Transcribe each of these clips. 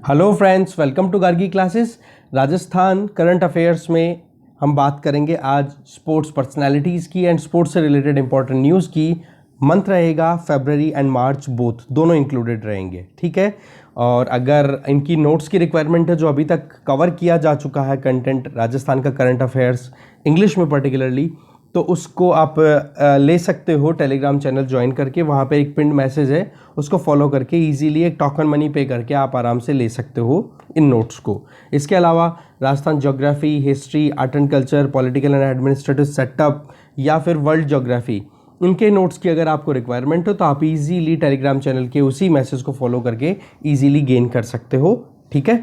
Hello friends, welcome to Gargi classes. Rajasthan current affairs में हम बात करेंगे आज स्पोर्ट्स पर्सनालिटीज़ की एंड स्पोर्ट्स से रिलेटेड इंपॉर्टेंट न्यूज़ की। मंथ रहेगा फरवरी एंड मार्च, बोथ दोनों इंक्लूडेड रहेंगे, ठीक है। और अगर इनकी नोट्स की रिक्वायरमेंट है, जो अभी तक कवर किया जा चुका है कंटेंट राजस्थान का करंट अफेयर्स इंग्लिश में पर्टिकुलरली, तो उसको आप ले सकते हो टेलीग्राम चैनल ज्वाइन करके। वहाँ पे एक पिंड मैसेज है, उसको फॉलो करके इजीली एक टोकन मनी पे करके आप आराम से ले सकते हो इन नोट्स को। इसके अलावा Rajasthan geography, history, art and culture, political and administrative setup या फिर वर्ल्ड ज्योग्राफी, इनके नोट्स की अगर आपको रिक्वायरमेंट हो तो आप इजीली टेलीग्राम चैनल के उसी मैसेज को फॉलो करके इजीली गेन कर सकते हो, ठीक है।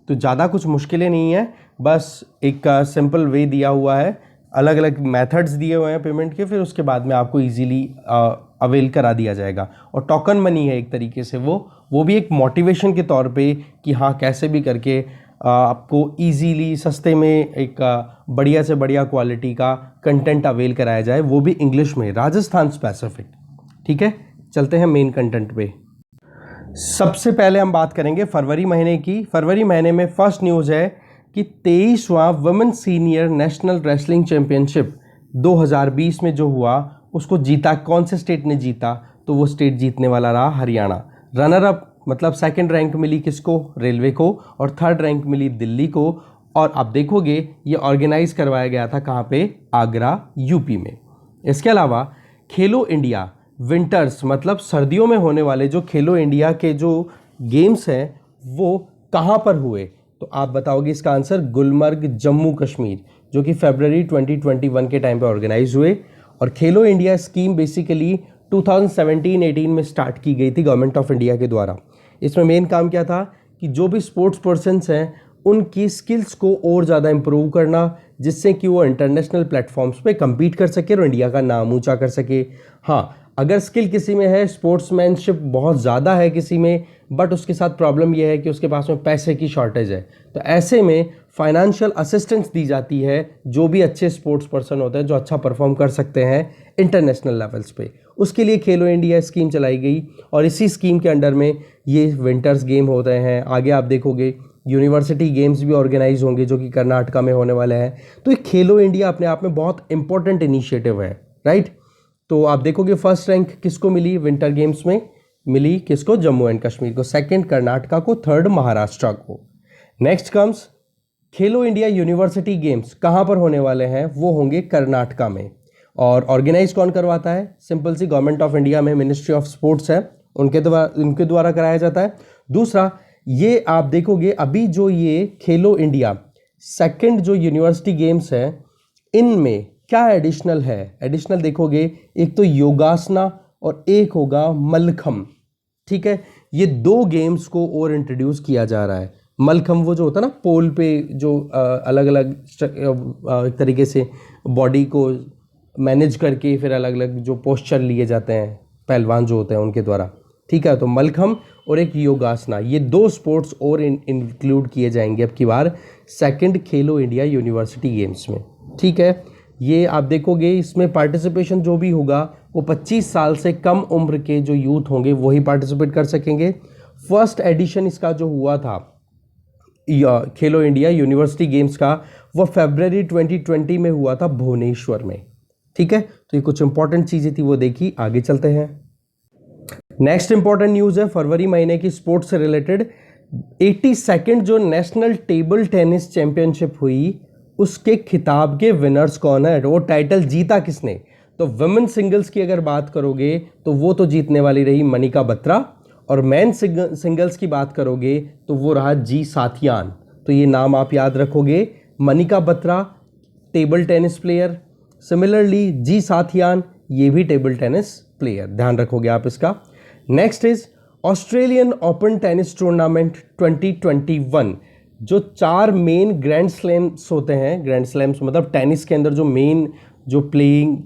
तो ज़्यादा कुछ मुश्किलें नहीं है, बस एक सिंपल वे दिया हुआ है, अलग अलग मेथड्स दिए हुए हैं पेमेंट के, फिर उसके बाद में आपको इजीली अवेल करा दिया जाएगा। और टोकन मनी है एक तरीके से, वो भी एक मोटिवेशन के तौर पे कि हाँ कैसे भी करके आपको इजीली सस्ते में एक बढ़िया से बढ़िया क्वालिटी का कंटेंट अवेल कराया जाए, वो भी इंग्लिश में, राजस्थान स्पेसिफिक, ठीक है। चलते हैं मेन कंटेंट पे। सबसे पहले हम बात करेंगे फरवरी महीने की। फरवरी महीने में फर्स्ट न्यूज़ है कि 23वां women senior national wrestling championship 2020 में जो हुआ उसको जीता, कौन से स्टेट ने जीता? तो वो स्टेट जीतने वाला रहा हरियाणा। रनर अप मतलब सेकंड रैंक मिली किसको? रेलवे को। और थर्ड रैंक मिली दिल्ली को। और आप देखोगे ये ऑर्गेनाइज करवाया गया था कहाँ पे? आगरा, यूपी में। इसके अलावा खेलो इंडिया विंटर्स मतलब सर्दियों में होने वाले जो खेलो इंडिया के जो गेम्स हैं वो कहाँ पर हुए? तो आप बताओगे इसका आंसर गुलमर्ग, जम्मू कश्मीर, जो कि फरवरी 2021 के टाइम पे ऑर्गेनाइज हुए। और खेलो इंडिया स्कीम बेसिकली 2017-18 में स्टार्ट की गई थी गवर्नमेंट ऑफ इंडिया के द्वारा। इसमें मेन काम क्या था कि जो भी स्पोर्ट्स पर्सन्स हैं उनकी स्किल्स को और ज़्यादा इंप्रूव करना, जिससे कि वो इंटरनेशनल प्लेटफॉर्म्स पे compete कर सके और इंडिया का नाम ऊंचा कर सके। हाँ, अगर स्किल किसी में है, स्पोर्ट्समैनशिप बहुत ज़्यादा है किसी में, बट उसके साथ प्रॉब्लम यह है कि उसके पास में पैसे की शॉर्टेज है, तो ऐसे में फाइनेंशियल असिस्टेंस दी जाती है जो भी अच्छे स्पोर्ट्स पर्सन होते हैं, जो अच्छा परफॉर्म कर सकते हैं इंटरनेशनल लेवल्स पे। उसके लिए खेलो इंडिया स्कीम चलाई गई और इसी स्कीम के अंडर में ये विंटर्स गेम होते हैं। आगे आप देखोगे यूनिवर्सिटी गेम्स भी ऑर्गेनाइज होंगे जो कि कर्नाटका में होने वाले हैं। तो ये खेलो इंडिया अपने आप में बहुत इंपॉर्टेंट इनिशिएटिव है, राइट। तो आप देखोगे फर्स्ट रैंक किसको मिली विंटर गेम्स में? मिली किसको? जम्मू एंड कश्मीर को। सेकंड कर्नाटका को। थर्ड महाराष्ट्र को। नेक्स्ट कम्स खेलो इंडिया यूनिवर्सिटी गेम्स कहाँ पर होने वाले हैं? वो होंगे कर्नाटका में। और ऑर्गेनाइज कौन करवाता है? सिंपल सी, गवर्नमेंट ऑफ इंडिया में मिनिस्ट्री ऑफ स्पोर्ट्स है, उनके द्वारा कराया जाता है। दूसरा, ये आप देखोगे अभी जो ये खेलो इंडिया सेकंड जो यूनिवर्सिटी गेम्स है, इनमें क्या एडिशनल है? एडिशनल देखोगे एक तो योगासना और एक होगा मल्लखम्ब, ठीक है। ये दो गेम्स को और इंट्रोड्यूस किया जा रहा है। मल्लखम्ब वो जो होता है ना, पोल पे जो अलग अलग तरीके से बॉडी को मैनेज करके फिर अलग अलग जो पोस्चर लिए जाते हैं पहलवान जो होते हैं उनके द्वारा, ठीक है। तो मल्लखम्ब और एक योगासना, ये दो स्पोर्ट्स और इंक्लूड किए जाएंगे अब की बार सेकंड खेलो इंडिया यूनिवर्सिटी गेम्स में, ठीक है। ये आप देखोगे इसमें पार्टिसिपेशन जो भी होगा वो 25 साल से कम उम्र के जो यूथ होंगे वही पार्टिसिपेट कर सकेंगे। फर्स्ट एडिशन इसका जो हुआ था खेलो इंडिया यूनिवर्सिटी गेम्स का, वो फरवरी 2020 में हुआ था भुवनेश्वर में, ठीक है। तो ये कुछ इंपॉर्टेंट चीज़ें थी, वो देखी। आगे चलते हैं। नेक्स्ट इंपॉर्टेंट न्यूज़ है फरवरी महीने की स्पोर्ट्स से रिलेटेड। 82nd जो नेशनल टेबल टेनिस चैंपियनशिप हुई उसके खिताब के विनर्स कौन है? वो टाइटल जीता किसने? तो वुमेन सिंगल्स की अगर बात करोगे तो वो तो जीतने वाली रही मनिका बत्रा, और मैन सिंगल्स की बात करोगे तो वो रहा जी साथियान। तो ये नाम आप याद रखोगे, Manika Batra table tennis player, similarly G Sathiyan ये भी टेबल टेनिस प्लेयर, ध्यान रखोगे आप इसका। Next is Australian Open tennis tournament 2021, जो 4 मेन ग्रैंड स्लैम्स होते हैं। ग्रैंड स्लैम्स मतलब टेनिस के अंदर जो मेन जो प्लेइंग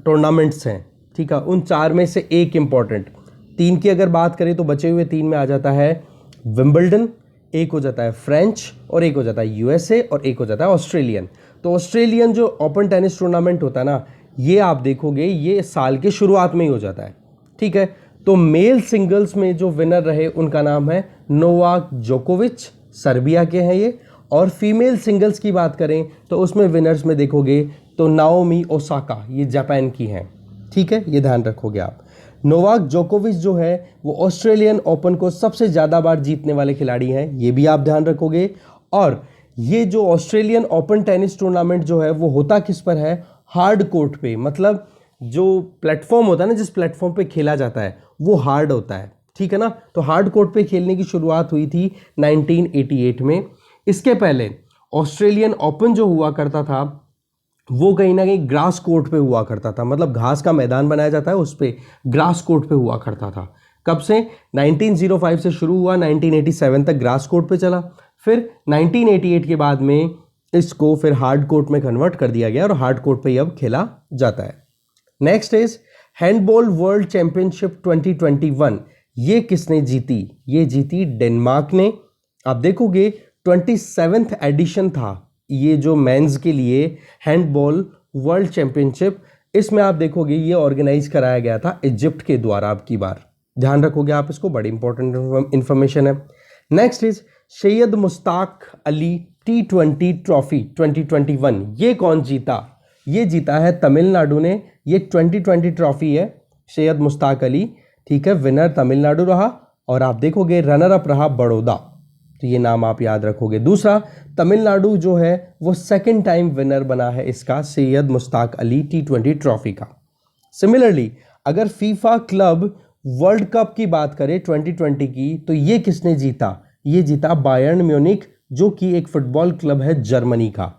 टूर्नामेंट्स हैं, ठीक है, उन 4 में से एक इम्पॉर्टेंट, 3 की अगर बात करें तो बचे हुए 3 में आ जाता है विंबलडन, एक हो जाता है फ्रेंच, और एक हो जाता है यूएसए, और एक हो जाता है ऑस्ट्रेलियन। तो ऑस्ट्रेलियन जो ओपन टेनिस टूर्नामेंट होता है ना, ये आप देखोगे ये साल के शुरुआत में ही हो जाता है, ठीक है। तो मेल सिंगल्स में जो विनर रहे उनका नाम है नोवाक जोकोविच, सर्बिया के हैं ये। और फीमेल सिंगल्स की बात करें तो उसमें विनर्स में देखोगे तो नाओमी ओसाका, ये जापान की हैं। ठीक है, ये ध्यान रखोगे आप। नोवाक जोकोविच जो है वो ऑस्ट्रेलियन ओपन को सबसे ज़्यादा बार जीतने वाले खिलाड़ी हैं, ये भी आप ध्यान रखोगे। और ये जो ऑस्ट्रेलियन ओपन टेनिस टूर्नामेंट जो है वो होता किस पर है, हार्ड कोर्ट पे, मतलब जो प्लेटफॉर्म होता है ना, जिस प्लेटफॉर्म पे खेला जाता है वो हार्ड होता है। ठीक है ना, तो हार्ड कोर्ट पे खेलने की शुरुआत हुई थी 1988 में। इसके पहले ऑस्ट्रेलियन ओपन जो हुआ करता था वो कहीं ना कहीं ग्रास कोर्ट पे हुआ करता था, मतलब घास का मैदान बनाया जाता है उस पे, ग्रास कोर्ट पे हुआ करता था। कब से, 1905 से शुरू हुआ, 1987 तक ग्रास कोर्ट पे चला। फिर 1988 के बाद में इसको फिर हार्ड कोर्ट में कन्वर्ट कर दिया गया और हार्ड कोर्ट पे अब खेला जाता है। Next is handball world championship 2021। ये किसने जीती, ये जीती डेनमार्क ने। आप देखोगे 27th एडिशन था ये जो मेंस के लिए हैंडबॉल वर्ल्ड चैंपियनशिप, इसमें आप देखोगे ये ऑर्गेनाइज कराया गया था इजिप्ट के द्वारा। अब की बार ध्यान रखोगे आप इसको, बड़ी इंपॉर्टेंट इंफॉर्मेशन है। Next is Syed Mushtaq Ali T20 trophy 2021। ये कौन जीता, ये जीता है तमिलनाडु ने। ये 2020 ट्रॉफी है, सैयद मुश्ताक अली, ठीक है, विनर तमिलनाडु रहा। और आप देखोगे रनर अप रहा बड़ौदा, तो ये नाम आप याद रखोगे। दूसरा, तमिलनाडु जो है वो सेकंड टाइम विनर बना है इसका, सैयद मुश्ताक अली T20 ट्रॉफी का। सिमिलरली अगर फीफा क्लब वर्ल्ड कप की बात करें 2020 की, तो ये किसने जीता, ये जीता बायर्न म्यूनिख, जो कि एक फुटबॉल क्लब है जर्मनी का।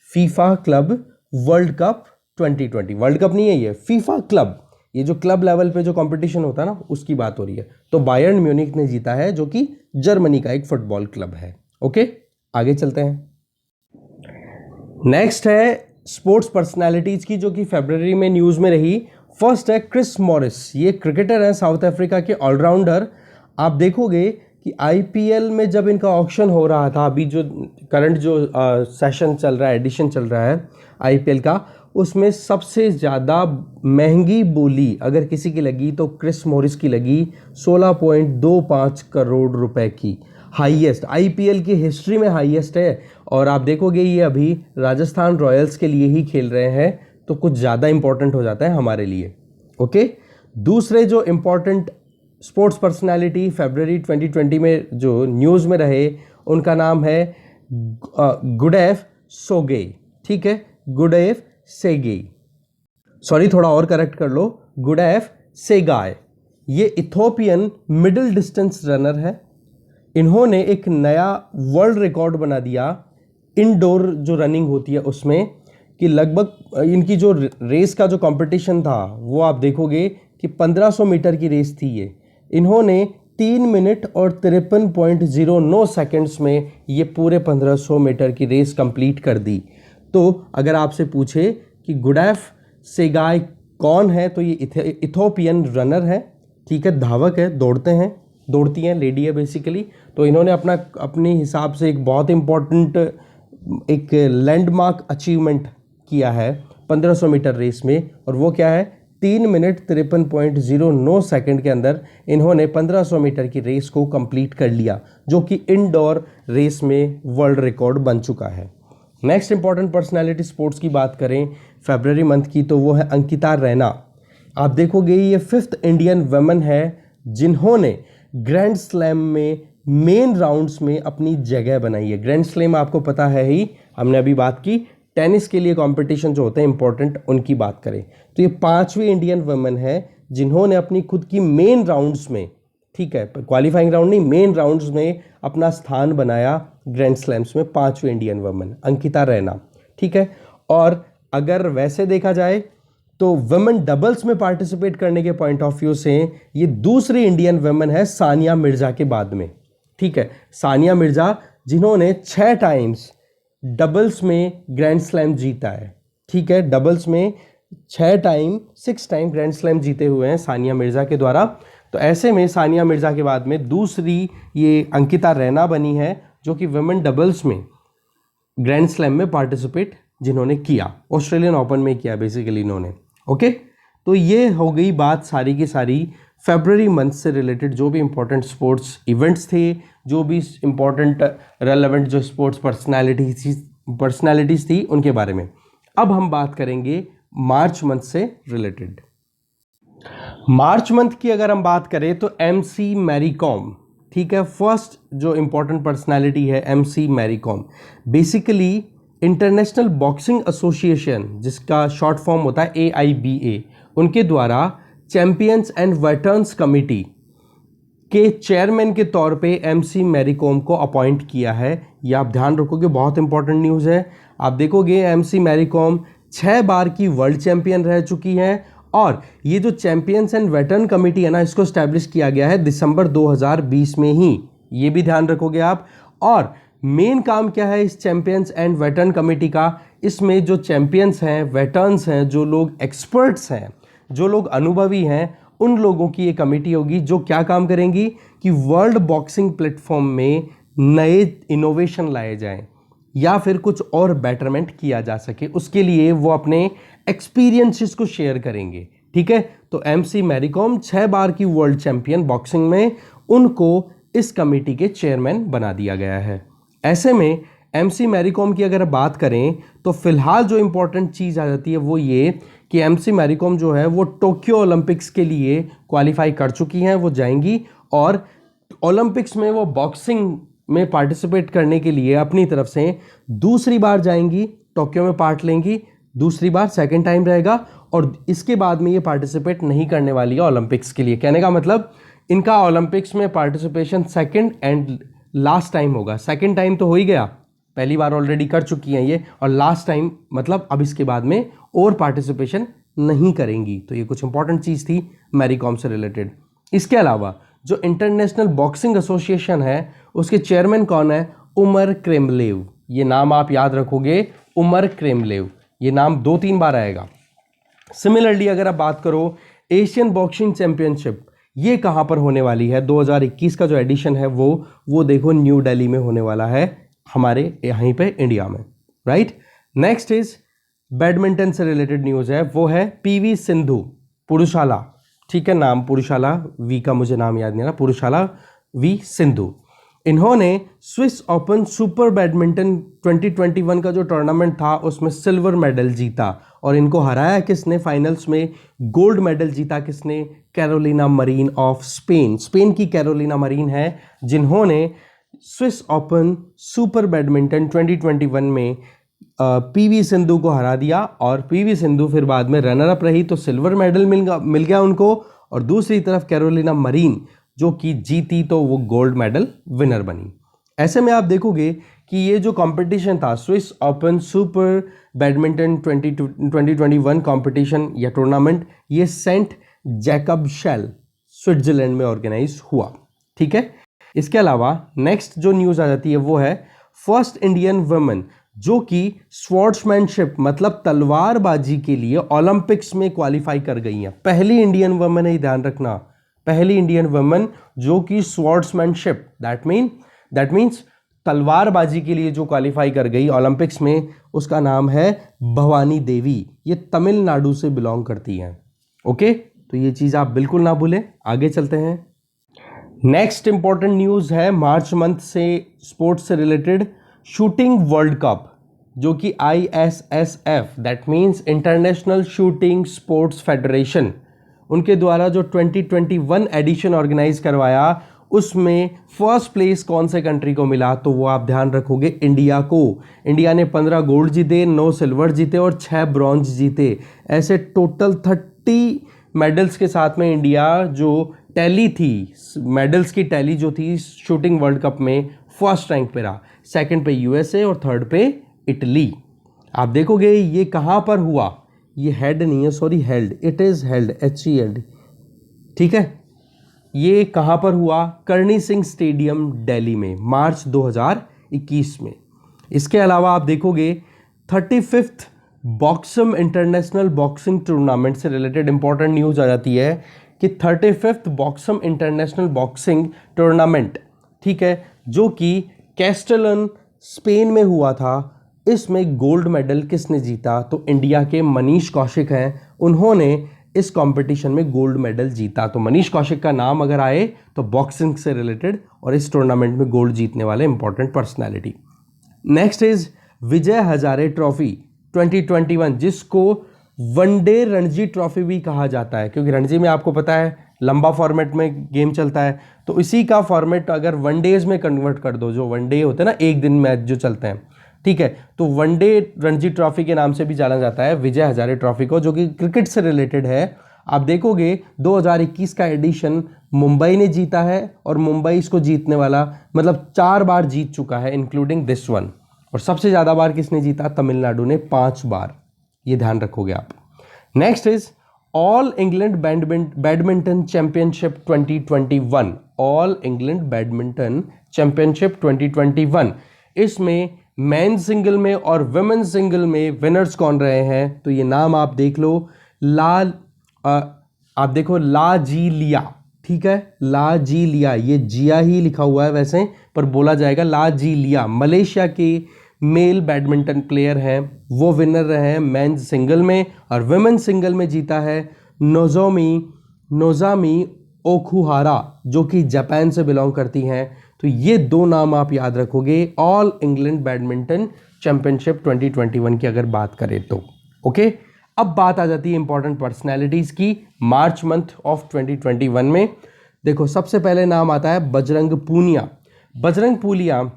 FIFA club world cup 2020, world cup नहीं है ये, फीफा क्लब, ये जो क्लब लेवल पे जो कंपटीशन होता है ना उसकी बात हो रही है। तो बायर्न म्यूनिख ने जीता है, जो कि जर्मनी का एक फुटबॉल क्लब है। ओके, आगे चलते हैं। नेक्स्ट है स्पोर्ट्स पर्सनालिटीज की, जो कि फरवरी में न्यूज में रही। फर्स्ट है क्रिस मॉरिस, ये क्रिकेटर है साउथ अफ्रीका के ऑलराउंडर। आप देखोगे कि आईपीएल में जब इनका ऑक्शन हो रहा था, अभी जो करंट जो सेशन चल रहा है, एडिशन चल रहा है आईपीएल का, उसमें सबसे ज़्यादा महंगी बोली अगर किसी की लगी तो क्रिस मॉरिस की लगी 16.25 करोड़ रुपए की। हाईएस्ट आईपीएल की हिस्ट्री में हाईएस्ट है। और आप देखोगे ये अभी राजस्थान रॉयल्स के लिए ही खेल रहे हैं, तो कुछ ज़्यादा इंपॉर्टेंट हो जाता है हमारे लिए। ओके, दूसरे जो इंपॉर्टेंट स्पोर्ट्स पर्सनालिटी फरवरी 2020 में जो न्यूज़ में रहे, उनका नाम है गुडेफ सोगे। ठीक है, गुडेफ सेगेई, सॉरी थोड़ा और करेक्ट कर लो, गुडेफ सेगाय। ये इथोपियन मिडिल डिस्टेंस रनर है। इन्होंने एक नया वर्ल्ड रिकॉर्ड बना दिया इनडोर जो रनिंग होती है उसमें, कि लगभग इनकी जो रेस का जो कंपटीशन था वो आप देखोगे कि 1500 मीटर की रेस थी ये। इन्होंने 3 मिनट और 53.09 सेकेंड्स में ये पूरे 1500 मीटर की रेस कंप्लीट कर दी। तो अगर आपसे पूछे कि गुडेफ सेगाय कौन है, तो ये इथोपियन रनर है, ठीक है, धावक है, दौड़ती हैं, लेडी है बेसिकली। तो इन्होंने अपने हिसाब से एक बहुत इम्पॉर्टेंट एक लैंडमार्क अचीवमेंट किया है 1500 मीटर रेस में, और वो क्या है, 3 मिनट 53.09 सेकंड के अंदर इन्होंने 1500 मीटर की रेस को कंप्लीट कर लिया, जो कि इनडोर रेस में वर्ल्ड रिकॉर्ड बन चुका है। नेक्स्ट इंपॉर्टेंट पर्सनालिटी स्पोर्ट्स की बात करें फरवरी मंथ की, तो वो है अंकिता रैना। आप देखोगे ये 5th इंडियन वुमेन है जिन्होंने ग्रैंड स्लैम में मेन राउंड्स में अपनी जगह बनाई है। ग्रैंड स्लैम आपको पता है ही, हमने अभी बात की, टेनिस के लिए कंपटीशन जो होते हैं इंपॉर्टेंट, उनकी बात करें तो ये 5वीं इंडियन वुमेन है जिन्होंने अपनी खुद की मेन राउंड्स में, ठीक है, क्वालिफाइंग राउंड नहीं, मेन राउंड्स में अपना स्थान बनाया ग्रैंड स्लैम्स में। 5वीं इंडियन वुमेन अंकिता रैना, ठीक है। और अगर वैसे देखा जाए तो वुमेन डबल्स में पार्टिसिपेट करने के पॉइंट ऑफ व्यू से ये दूसरी इंडियन वुमेन है सानिया मिर्जा के बाद में, ठीक है। सानिया मिर्जा जिन्होंने 6 टाइम्स डबल्स में ग्रैंड स्लैम जीता है, ठीक है, डबल्स में 6 टाइम ग्रैंड स्लैम जीते हुए हैं सानिया मिर्जा के द्वारा। तो ऐसे में सानिया मिर्जा के बाद में दूसरी ये अंकिता रैना बनी है, जो कि वुमेन डबल्स में ग्रैंड स्लैम में पार्टिसिपेट जिन्होंने किया, ऑस्ट्रेलियन ओपन में किया बेसिकली इन्होंने। ओके, तो ये हो गई बात सारी की सारी फरवरी मंथ से रिलेटेड जो भी इंपॉर्टेंट स्पोर्ट्स इवेंट्स थे, जो भी इंपॉर्टेंट रेलेवेंट जो स्पोर्ट्स पर्सनैलिटीज़ थी उनके बारे में। अब हम बात करेंगे मार्च मंथ से रिलेटेड। मार्च मंथ की अगर हम बात करें तो MC मैरी कॉम, ठीक है, फर्स्ट जो इंपॉर्टेंट पर्सनैलिटी है MC Mary Kom. Basically international boxing association, जिसका शॉर्ट फॉर्म होता है AIBA, उनके द्वारा चैंपियंस एंड वेटरन्स कमेटी के चेयरमैन के तौर पे MC मैरी कॉम को अपॉइंट किया है। ये आप ध्यान रखोगे, बहुत इंपॉर्टेंट न्यूज़ है। आप देखोगे MC मैरी कॉम 6 बार की वर्ल्ड चैंपियन रह चुकी हैं, और ये जो चैंपियंस एंड वेटरन कमेटी है ना, इसको स्टैब्लिश किया गया है दिसंबर 2020 में ही, ये भी ध्यान रखोगे आप। और मेन काम क्या है इस चैंपियंस एंड वेटरन कमेटी का? इसमें जो चैंपियंस हैं, वेटरन्स हैं, जो लोग एक्सपर्ट्स हैं, जो लोग अनुभवी हैं, उन लोगों की ये कमेटी होगी जो क्या काम करेंगी कि वर्ल्ड बॉक्सिंग प्लेटफॉर्म में नए इनोवेशन लाए जाएं या फिर कुछ और बेटरमेंट किया जा सके, उसके लिए वो अपने एक्सपीरियंसेस को शेयर करेंगे। ठीक है, तो MC मैरी कॉम 6 बार की वर्ल्ड चैंपियन बॉक्सिंग में, उनको इस कमेटी के चेयरमैन बना दिया गया है। ऐसे में MC मैरी कॉम की अगर बात करें तो फिलहाल जो इंपॉर्टेंट चीज़ आ जाती है वो ये कि MC मैरी कॉम जो है वो टोक्यो ओलंपिक्स के लिए क्वालिफाई कर चुकी हैं, वो जाएंगी और ओलंपिक्स में वो बॉक्सिंग में पार्टिसिपेट करने के लिए अपनी तरफ से दूसरी बार जाएंगी, टोक्यो में पार्ट लेंगी, दूसरी बार सेकंड टाइम रहेगा, और इसके बाद में ये पार्टिसिपेट नहीं करने वाली है ओलंपिक्स के लिए। कहने का मतलब इनका ओलंपिक्स में participation second and last time होगा। सेकंड टाइम तो हो ही गया, पहली बार ऑलरेडी कर चुकी हैं ये, और लास्ट टाइम मतलब अब इसके बाद में और पार्टिसिपेशन नहीं करेंगी। तो ये कुछ इंपॉर्टेंट चीज़ थी मैरी कॉम से रिलेटेड। इसके अलावा जो इंटरनेशनल बॉक्सिंग एसोसिएशन है उसके चेयरमैन कौन है? Umar Kremlev. ये नाम आप याद रखोगे, उमर क्रेमलेव, ये नाम 2-3 बार आएगा। सिमिलरली अगर आप बात करो एशियन बॉक्सिंग चैंपियनशिप, ये कहाँ पर होने वाली है? 2021 का जो एडिशन है वो देखो न्यू दिल्ली में होने वाला है, हमारे यहीं पे इंडिया में, राइट। नेक्स्ट इज बैडमिंटन से रिलेटेड न्यूज़ है, वो है PV सिंधु, पुरुषाला, ठीक है, नाम पुरुषाला, वी का मुझे नाम याद नहीं आ रहा, पुरुषाला V सिंधु। इन्होंने स्विस ओपन सुपर बैडमिंटन 2021 का जो टूर्नामेंट था उसमें सिल्वर मेडल जीता, और इनको हराया किसने? फाइनल्स में गोल्ड मेडल जीता किसने? Carolina marine of Spain. Spain की कैरोलिना मरीन है जिन्होंने स्विस ओपन सुपर बैडमिंटन 2021 में PV सिंधु को हरा दिया, और PV सिंधु फिर बाद में रनर अप रही तो सिल्वर मेडल मिल गया उनको, और दूसरी तरफ कैरोलिना मरीन जो कि जीती तो वो गोल्ड मेडल विनर बनी। ऐसे में आप देखोगे कि ये जो कंपटीशन था Swiss open super badminton 2021 competition या टूर्नामेंट, ये सेंट जैकब शेल स्विट्जरलैंड में ऑर्गेनाइज हुआ। ठीक है, इसके अलावा नेक्स्ट जो न्यूज़ आ जाती है वो है फर्स्ट इंडियन वुमेन जो कि स्वॉर्ड्समैनशिप मतलब तलवारबाजी के लिए ओलंपिक्स में क्वालिफाई कर गई हैं। पहली इंडियन वुमेन है, ध्यान रखना, पहली इंडियन वुमेन जो कि स्वॉर्ड्समैनशिप दैट मीन्स तलवारबाजी के लिए जो क्वालिफाई कर गई ओलंपिक्स में, उसका नाम है भवानी देवी। ये तमिलनाडु से बिलोंग करती हैं। ओके, तो ये चीज़ आप बिल्कुल ना भूलें। आगे चलते हैं। नेक्स्ट इंपॉर्टेंट न्यूज़ है मार्च मंथ से स्पोर्ट्स से रिलेटेड, शूटिंग वर्ल्ड कप जो कि ISSF that means international shooting sports federation, उनके द्वारा जो 2021 एडिशन ऑर्गेनाइज करवाया, उसमें फर्स्ट प्लेस कौन से कंट्री को मिला? तो वो आप ध्यान रखोगे इंडिया को। इंडिया ने 15 गोल्ड जीते, 9 सिल्वर जीते और 6 ब्रॉन्ज जीते। ऐसे टोटल 30 मेडल्स के साथ में इंडिया जो टैली थी, मेडल्स की टैली जो थी शूटिंग वर्ल्ड कप में, फर्स्ट रैंक पे रहा, सेकंड पे USA और थर्ड पे इटली। आप देखोगे ये कहाँ पर हुआ, ये हेड नहीं है, sorry held, it is held, HELD, ठीक है। ये कहाँ पर हुआ? करणी सिंह स्टेडियम दिल्ली में, मार्च 2021 में। इसके अलावा आप देखोगे 35th Boxam international boxing tournament से रिलेटेड इंपॉर्टेंट न्यूज़ आ जाती है कि 35th Boxam international boxing tournament, ठीक है, जो कि कैस्टेलन स्पेन में हुआ था, इसमें गोल्ड मेडल किसने जीता? तो इंडिया के मनीष कौशिक हैं। उन्होंने इस कंपटीशन में गोल्ड मेडल जीता। तो मनीष कौशिक का नाम अगर आए तो बॉक्सिंग से रिलेटेड और इस टूर्नामेंट में गोल्ड जीतने वाले important personality. Next is Vijay Hazare trophy 2021, जिसको वनडे रणजी ट्रॉफी भी कहा जाता है, क्योंकि रणजी में आपको पता है लंबा फॉर्मेट में गेम चलता है, तो इसी का फॉर्मेट अगर वनडेज में कन्वर्ट कर दो, जो वनडे होते हैं ना, एक दिन मैच जो चलते हैं, ठीक है, तो वनडे रणजी ट्रॉफी के नाम से भी जाना जाता है विजय हजारे ट्रॉफी को, जो कि क्रिकेट से रिलेटेड है। आप देखोगे 2021 का एडिशन मुंबई ने जीता है, और मुंबई इसको जीतने वाला मतलब 4 बार जीत चुका है इंक्लूडिंग दिस वन। और सबसे ज़्यादा बार किसने जीता? तमिलनाडु ने 5 बार, ये ध्यान रखोगे आप। Next is all England badminton championship 2021, all England badminton championship 2021, इसमें मेन सिंगल में और वुमेन सिंगल में विनर्स कौन रहे हैं? तो ये नाम आप देख लो, आप देखो ला जी लिया, ठीक है, ला जी लिया, ये जिया ही लिखा हुआ है वैसे, पर बोला जाएगा ला जी लिया, मलेशिया के मेल बैडमिंटन प्लेयर हैं, वो विनर रहे हैं मेंस सिंगल में, और वुमेन सिंगल में जीता है नोजामी ओकुहारा, जो कि जापान से बिलोंग करती हैं। तो ये 2 नाम आप याद रखोगे ऑल इंग्लैंड बैडमिंटन चैंपियनशिप 2021 की अगर बात करें तो। ओके, अब बात आ जाती है इंपॉर्टेंट पर्सनैलिटीज की मार्च मंथ ऑफ 2021 में। देखो सबसे पहले नाम आता है बजरंग पूनिया। बजरंग पूनिया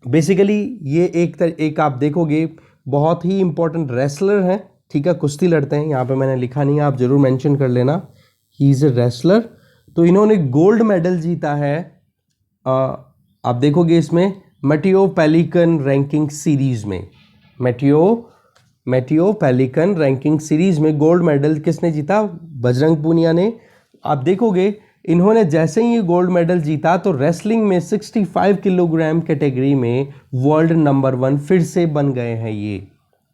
बेसिकली ये एक आप देखोगे बहुत ही इंपॉर्टेंट रेसलर हैं, ठीक है, कुश्ती लड़ते हैं, यहाँ पे मैंने लिखा नहीं है, आप जरूर मेंशन कर लेना, ही इज ए रेसलर। तो इन्होंने गोल्ड मेडल जीता है, आप देखोगे इसमें मैटियो पेलिकन रैंकिंग सीरीज में, मैटियो पेलिकन रैंकिंग सीरीज में गोल्ड मेडल किसने जीता? बजरंग पूनिया ने। आप देखोगे इन्होंने जैसे ही ये गोल्ड मेडल जीता तो रेसलिंग में 65 किलोग्राम कैटेगरी में वर्ल्ड नंबर 1 फिर से बन गए हैं ये,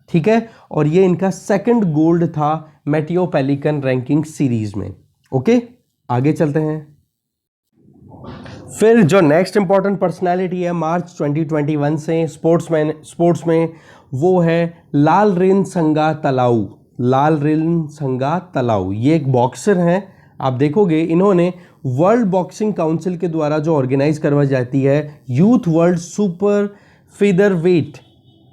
ठीक है, और ये इनका सेकंड गोल्ड था मैटियो पेलिकन रैंकिंग सीरीज में। ओके, आगे चलते हैं। फिर जो नेक्स्ट इंपॉर्टेंट पर्सनालिटी है मार्च 2021 से स्पोर्ट्स में वो है लालरिनसंगा तलाऊ। लालरिनसंगा तलाऊ ये एक बॉक्सर हैं। आप देखोगे इन्होंने वर्ल्ड बॉक्सिंग काउंसिल के द्वारा जो ऑर्गेनाइज करवाई जाती है यूथ वर्ल्ड सुपर फेदरवेट,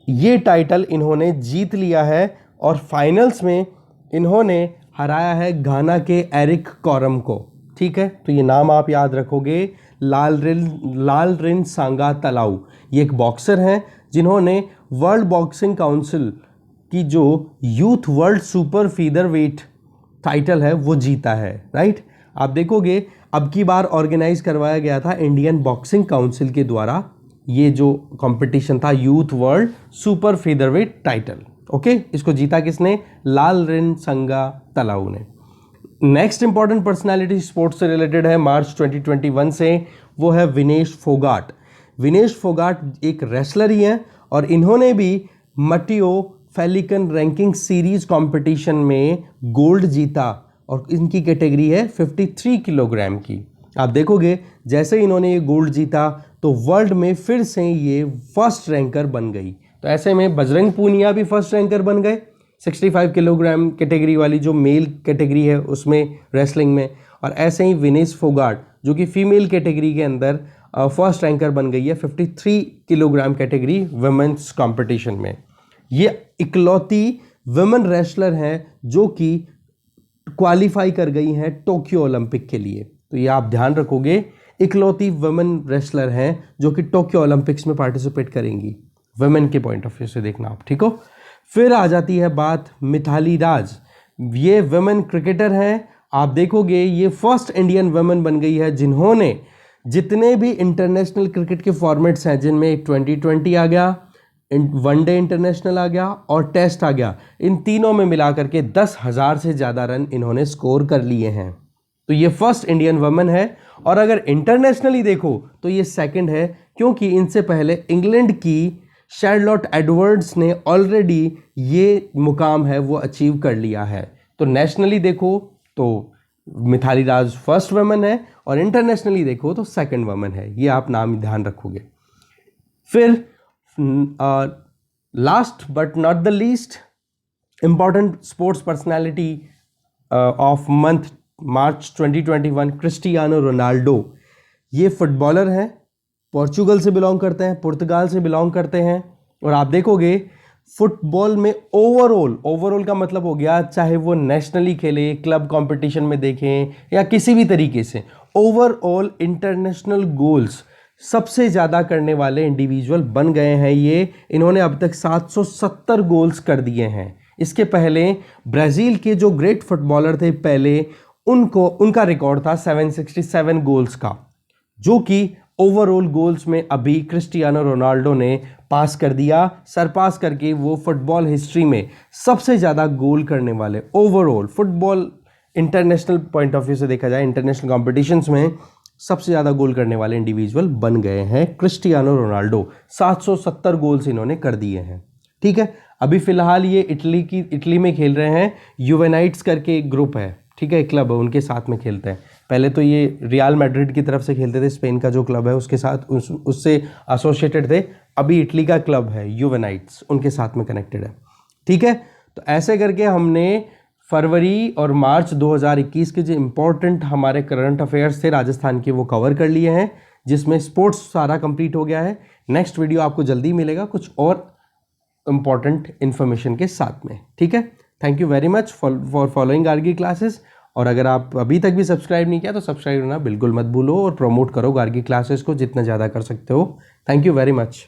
ये टाइटल इन्होंने जीत लिया है, और फाइनल्स में इन्होंने हराया है घाना के एरिक कॉरम को, ठीक है। तो ये नाम आप याद रखोगे, लालरिनसांगा तलाऊ, ये एक बॉक्सर हैं जिन्होंने वर्ल्ड बॉक्सिंग काउंसिल की जो youth world super featherweight title है वो जीता है, राइट। आप देखोगे अब की बार ऑर्गेनाइज करवाया गया था इंडियन बॉक्सिंग काउंसिल के द्वारा, ये जो कंपटीशन था youth world super featherweight title, okay. इसको जीता किसने? लालरिनसंगा तलाऊ ने। नेक्स्ट इंपॉर्टेंट पर्सनालिटी स्पोर्ट्स से रिलेटेड है मार्च 2021 से, वो है विनेश फोगाट। विनेश फोगाट एक रेसलर ही हैं और इन्होंने भी Matteo Pellicone ranking series competition में गोल्ड जीता, और इनकी कैटेगरी है 53 किलोग्राम की। आप देखोगे जैसे इन्होंने ये गोल्ड जीता तो वर्ल्ड में फिर से ये फर्स्ट रैंकर बन गई। तो ऐसे में बजरंग पूनिया भी फर्स्ट रैंकर बन गए 65 किलोग्राम कैटेगरी वाली जो मेल कैटेगरी है उसमें रेसलिंग में, और ऐसे ही विनेश फोगाट जो कि फीमेल कैटेगरी के अंदर फर्स्ट रैंकर बन गई है 53 किलोग्राम कैटेगरी वुमेन्स कंपटीशन में। ये इकलौती वुमेन रेसलर हैं जो कि क्वालिफाई कर गई हैं टोक्यो ओलंपिक के लिए। तो ये आप ध्यान रखोगे, इकलौती वुमेन रेसलर हैं जो कि टोक्यो ओलंपिक्स में पार्टिसिपेट करेंगी, वुमेन के पॉइंट ऑफ व्यू से देखना आप, ठीक हो। फिर आ जाती है बात मिथाली राज, ये वुमेन क्रिकेटर हैं। आप देखोगे ये फर्स्ट इंडियन वुमेन बन गई है जिन्होंने जितने भी इंटरनेशनल क्रिकेट के फॉर्मेट्स हैं, जिनमें 2020 आ गया, वनडे इंटरनेशनल आ गया और टेस्ट आ गया, इन तीनों में मिलाकर के 10,000 से ज़्यादा रन इन्होंने स्कोर कर लिए हैं। तो ये फर्स्ट इंडियन वुमेन है, और अगर इंटरनेशनली देखो तो ये सेकंड है, क्योंकि इनसे पहले इंग्लैंड की शार्लोट एडवर्ड्स ने ऑलरेडी ये मुकाम है वो अचीव कर लिया है। तो नेशनली देखो तो मिथाली राज फर्स्ट वुमेन है, और इंटरनेशनली देखो तो सेकंड वुमेन है, ये आप नाम ध्यान रखोगे। फिर last but not the least important sports personality of month March 2021 Cristiano Ronaldo, ये फुटबॉलर हैं, पोर्चुगल से बिलोंग करते हैं, पुर्तगाल से बिलोंग करते हैं। और आप देखोगे फुटबॉल में ओवरऑल का मतलब हो गया चाहे वो नेशनली खेले, क्लब कंपटीशन में देखें या किसी भी तरीके से, ओवरऑल इंटरनेशनल गोल्स सबसे ज़्यादा करने वाले इंडिविजुअल बन गए हैं ये। इन्होंने अब तक 770 गोल्स कर दिए हैं। इसके पहले ब्राज़ील के जो ग्रेट फुटबॉलर थे पहले, उनका रिकॉर्ड था 767 गोल्स का, जो कि ओवरऑल गोल्स में अभी क्रिस्टियानो रोनाल्डो ने पास कर दिया, सरपास करके वो फुटबॉल हिस्ट्री में सबसे ज़्यादा गोल करने वाले, overall football international point of view से देखा जाए, इंटरनेशनल कॉम्पिटिशंस में सबसे ज़्यादा गोल करने वाले इंडिविजुअल बन गए हैं क्रिस्टियानो रोनाल्डो। 770 गोल्स इन्होंने कर दिए हैं। ठीक है, अभी फिलहाल ये इटली में खेल रहे हैं। यूवेनाइट्स करके एक ग्रुप है, ठीक है, एक क्लब है, उनके साथ में खेलते हैं। पहले तो ये रियल मैड्रिड की तरफ से खेलते थे, स्पेन का जो क्लब है उसके साथ उससे एसोसिएटेड थे। अभी इटली का क्लब है यूवेनाइट्स, उनके साथ में कनेक्टेड है। ठीक है, तो ऐसे करके हमने फरवरी और मार्च 2021 के जो इंपॉर्टेंट हमारे करंट अफेयर्स थे राजस्थान के, वो कवर कर लिए हैं, जिसमें स्पोर्ट्स सारा कंप्लीट हो गया है। नेक्स्ट वीडियो आपको जल्दी मिलेगा कुछ और इंपॉर्टेंट इन्फॉर्मेशन के साथ में। ठीक है, thank you very much for following Gargi classes. और अगर आप अभी तक भी सब्सक्राइब नहीं किया तो सब्सक्राइब करना बिल्कुल मत भूलो और प्रमोट करो गार्गी क्लासेस को जितना ज़्यादा कर सकते हो। Thank you very much.